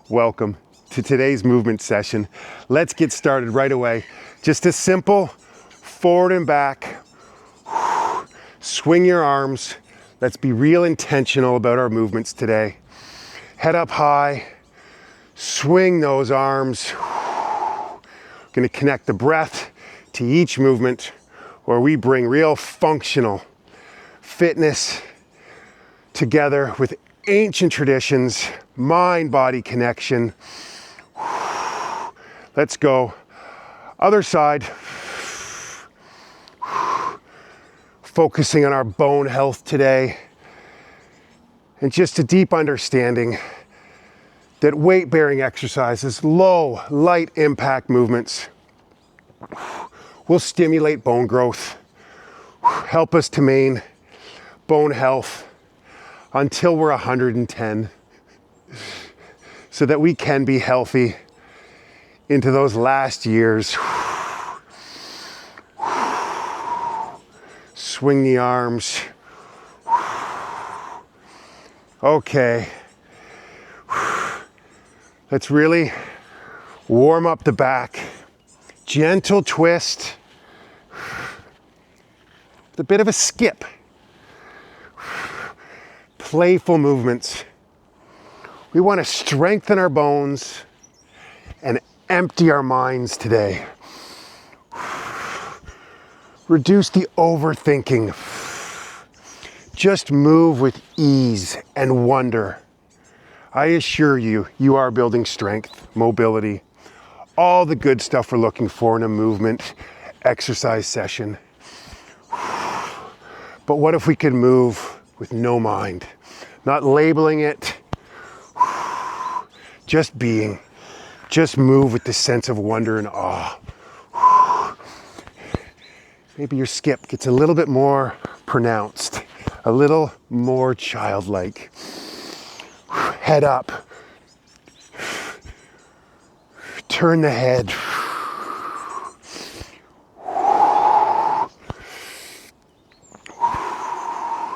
welcome to today's movement session. Let's get started right away. Just a simple forward and back. Swing your arms. Let's be real intentional about our movements today. Head up high. Swing those arms. Going to connect the breath to each movement where we bring real functional fitness together with ancient traditions, mind-body connection. Let's go. Other side. Focusing on our bone health today. And just a deep understanding that weight-bearing exercises, low, light impact movements will stimulate bone growth, help us to maintain bone health until we're 110, so that we can be healthy into those last years. Swing the arms. Okay. Let's really warm up the back. Gentle twist. With a bit of a skip. Playful movements. We want to strengthen our bones and empty our minds today. Reduce the overthinking. Just move with ease and wonder. I assure you, you are building strength, mobility, all the good stuff we're looking for in a movement exercise session. But what if we could move with no mind, not labeling it, just being, just move with this sense of wonder and awe. Maybe your skip gets a little bit more pronounced, a little more childlike. Head up. Turn the head.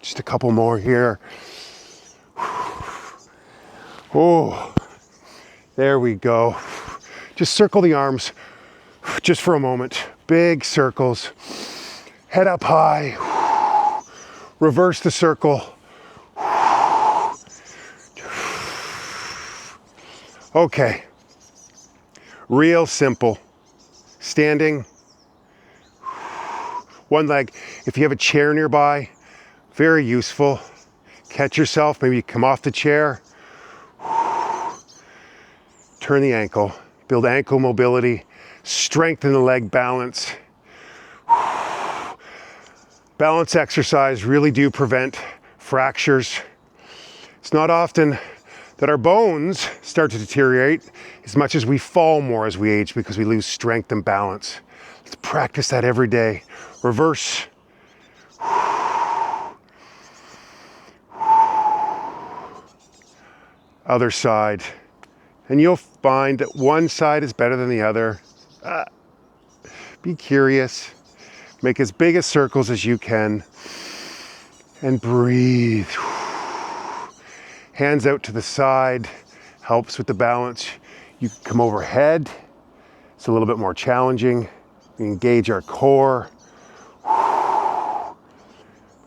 Just a couple more here. Oh, there we go. Just circle the arms just for a moment. Big circles. Head up high. Reverse the circle. Okay. Real simple. Standing. One leg. If you have a chair nearby, very useful. Catch yourself. Maybe you come off the chair. Turn the ankle. Build ankle mobility. Strengthen the leg balance. Balance exercise really do prevent fractures. It's not often that our bones start to deteriorate as much as we fall more as we age because we lose strength and balance. Let's practice that every day. Reverse. Other side. And you'll find that one side is better than the other. Be curious. Make as big as circles as you can. And breathe. Hands out to the side. Helps with the balance. You can come overhead. It's a little bit more challenging. We engage our core.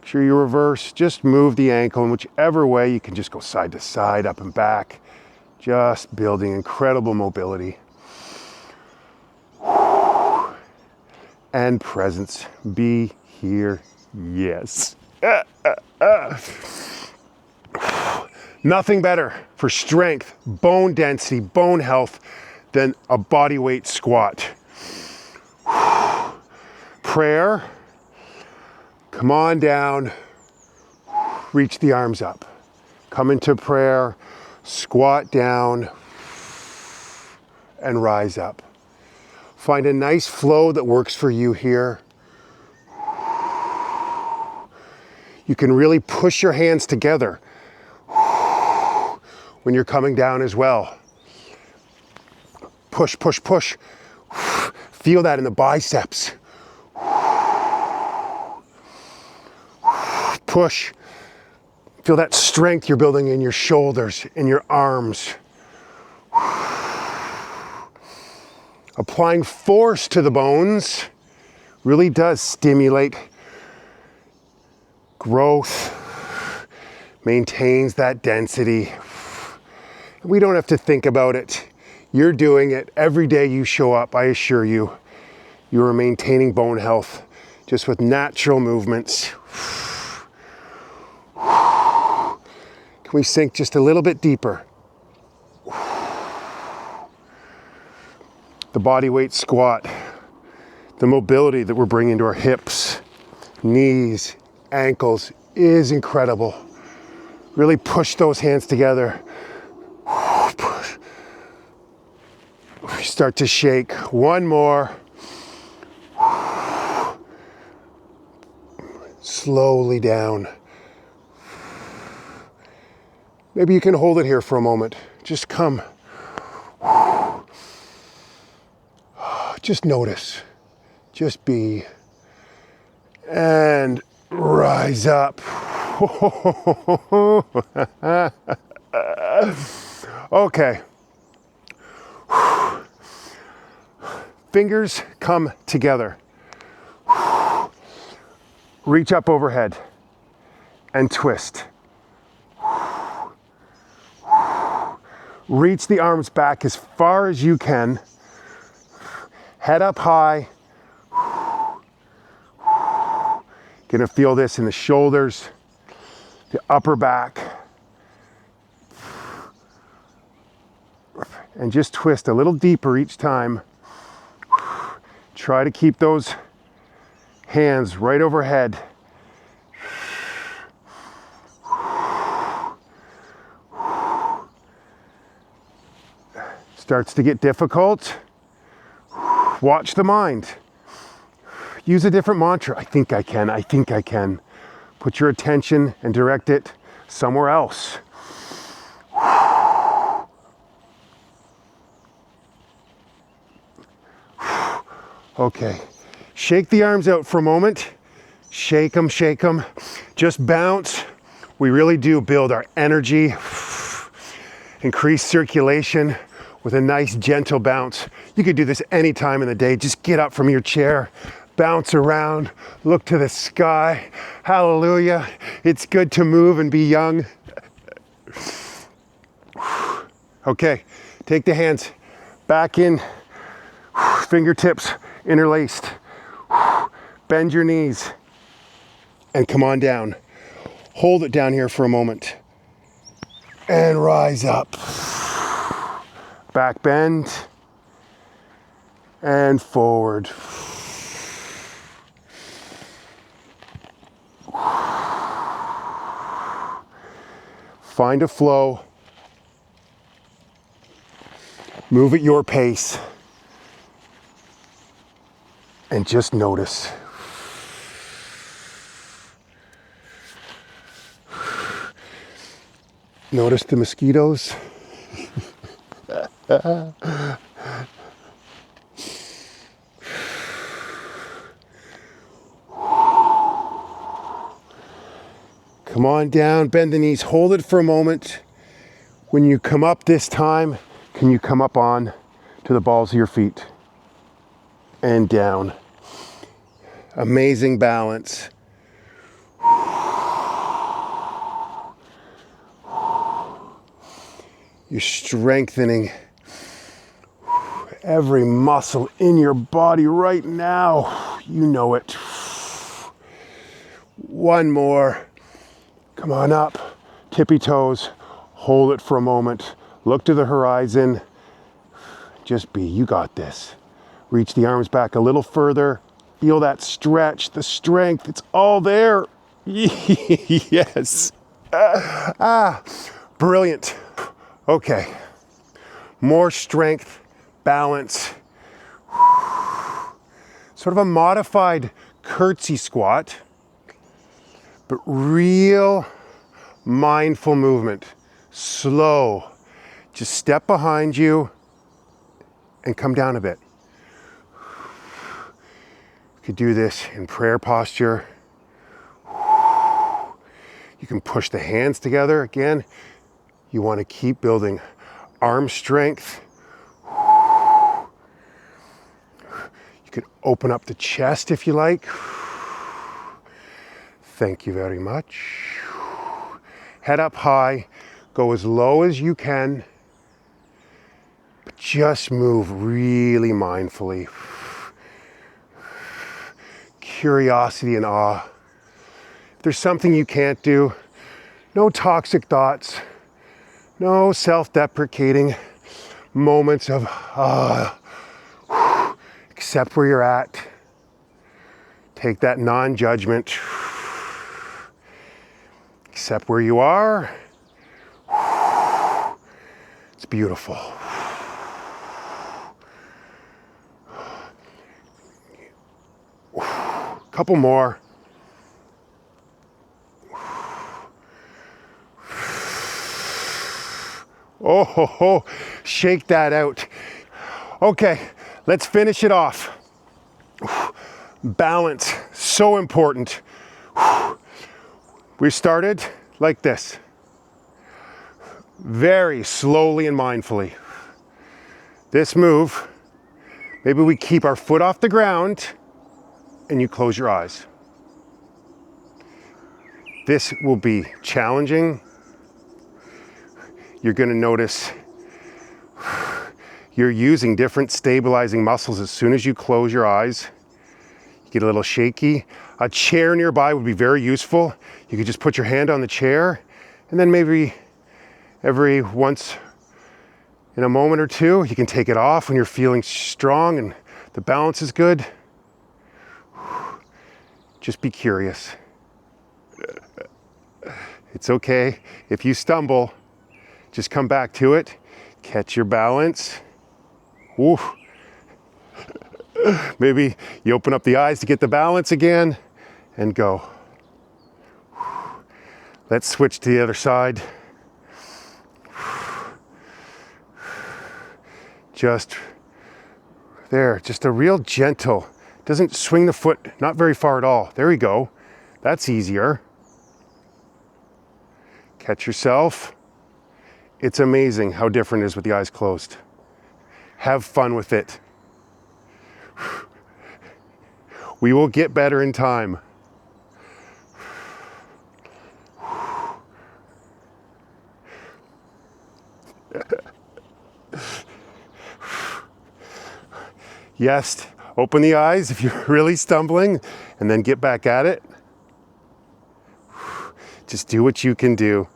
Make sure you reverse. Just move the ankle in whichever way. You can just go side to side, up and back. Just building incredible mobility. And presence. Be here. Yes. Nothing better for strength, bone density, bone health than a body weight squat. Prayer. Come on down. Reach the arms up. Come into prayer. Squat down and rise up. Find a nice flow that works for you here. You can really push your hands together when you're coming down as well. Push, push, push. Feel that in the biceps. Push. Feel that strength you're building in your shoulders, in your arms. Applying force to the bones really does stimulate growth, maintains that density. We don't have to think about it. You're doing it every day you show up, I assure you. You are maintaining bone health just with natural movements. Can we sink just a little bit deeper? The body weight squat, the mobility that we're bringing to our hips, knees, ankles is incredible. Really push those hands together. Start to shake. One more. Slowly down. Maybe you can hold it here for a moment. Just come. Just notice. Just be. And rise up. Okay. Fingers come together. Reach up overhead and twist. Reach the arms back as far as you can. Head up high. Gonna feel this in the shoulders, the upper back. And just twist a little deeper each time. Try to keep those hands right overhead. Starts to get difficult. Watch the mind. Use a different mantra. I think I can, I think I can. Put your attention and direct it somewhere else. Okay, shake the arms out for a moment. Shake them, shake them. Just bounce. We really do build our energy, increase circulation with a nice gentle bounce. You could do this any time in the day. Just get up from your chair, bounce around, look to the sky. Hallelujah. It's good to move and be young. Okay, take the hands back in, fingertips interlaced. Bend your knees and come on down. Hold it down here for a moment and rise up. Back bend and forward. Find a flow. Move at your pace. And just notice. Notice the mosquitoes. Come on down, bend the knees, hold it for a moment. When you come up this time, can you come up on to the balls of your feet? And down. Amazing balance. You're strengthening every muscle in your body right now. You know it. One more. Come on up. Tippy toes. Hold it for a moment. Look to the horizon. Just be. You got this. Reach the arms back a little further. Feel that stretch, the strength. It's all there. Yes. Brilliant. Okay. More strength, balance. Sort of a modified curtsy squat, but real mindful movement. Slow. Just step behind you and come down a bit. You could do this in prayer posture. You can push the hands together. Again, you want to keep building arm strength. You could open up the chest if you like. Thank you very much. Head up high, go as low as you can, but just move really mindfully. Curiosity and awe. If there's something you can't do, no toxic thoughts, no self-deprecating moments of accept where you're at. Take that non-judgment. Accept where you are. It's beautiful. Couple more. Oh, ho, ho. Shake that out. Okay, let's finish it off. Balance, so important. We started like this, very slowly and mindfully. This move, maybe we keep our foot off the ground and you close your eyes. This will be challenging. You're going to notice you're using different stabilizing muscles as soon as you close your eyes. You get a little shaky. A chair nearby would be very useful. You could just put your hand on the chair and then maybe every once in a moment or two, you can take it off when you're feeling strong and the balance is good. Just be curious. It's okay if you stumble. Just come back to it, catch your balance. Woo. Maybe you open up the eyes to get the balance again and go. Let's switch to the other side. Just there, just a real gentle, doesn't swing the foot, not very far at all. There we go. That's easier. Catch yourself. It's amazing how different it is with the eyes closed. Have fun with it. We will get better in time. Yes, open the eyes if you're really stumbling and then get back at it. Just do what you can do.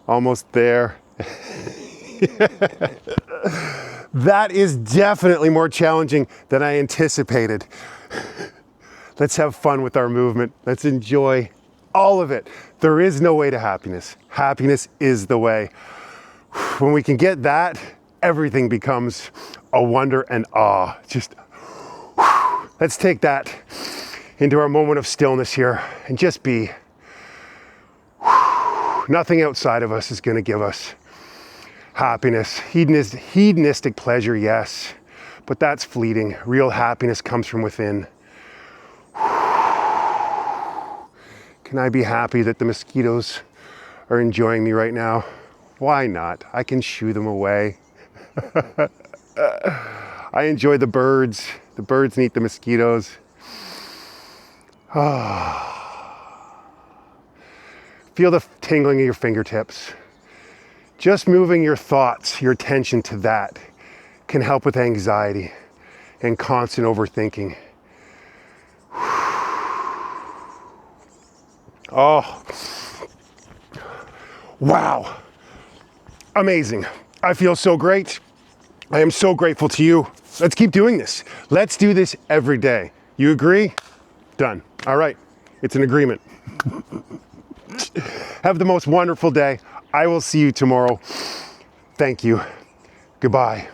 Almost there. That is definitely more challenging than I anticipated. Let's have fun with our movement. Let's enjoy all of it. There is no way to happiness. Happiness is the way. When we can get that, everything becomes a wonder and awe. Just, let's take that into our moment of stillness here and just be. Nothing outside of us is going to give us happiness. Hedonistic pleasure, yes, but that's fleeting. Real happiness comes from within. Can I be happy that the mosquitoes are enjoying me right now? Why not? I can shoo them away. I enjoy the birds. The birds eat the mosquitoes. Feel the tingling of your fingertips. Just moving your thoughts, your attention to that can help with anxiety and constant overthinking. Oh, wow. Amazing. I feel so great. I am so grateful to you. Let's keep doing this. Let's do this every day. You agree? Done. All right. It's an agreement. Have the most wonderful day. I will see you tomorrow. Thank you. Goodbye.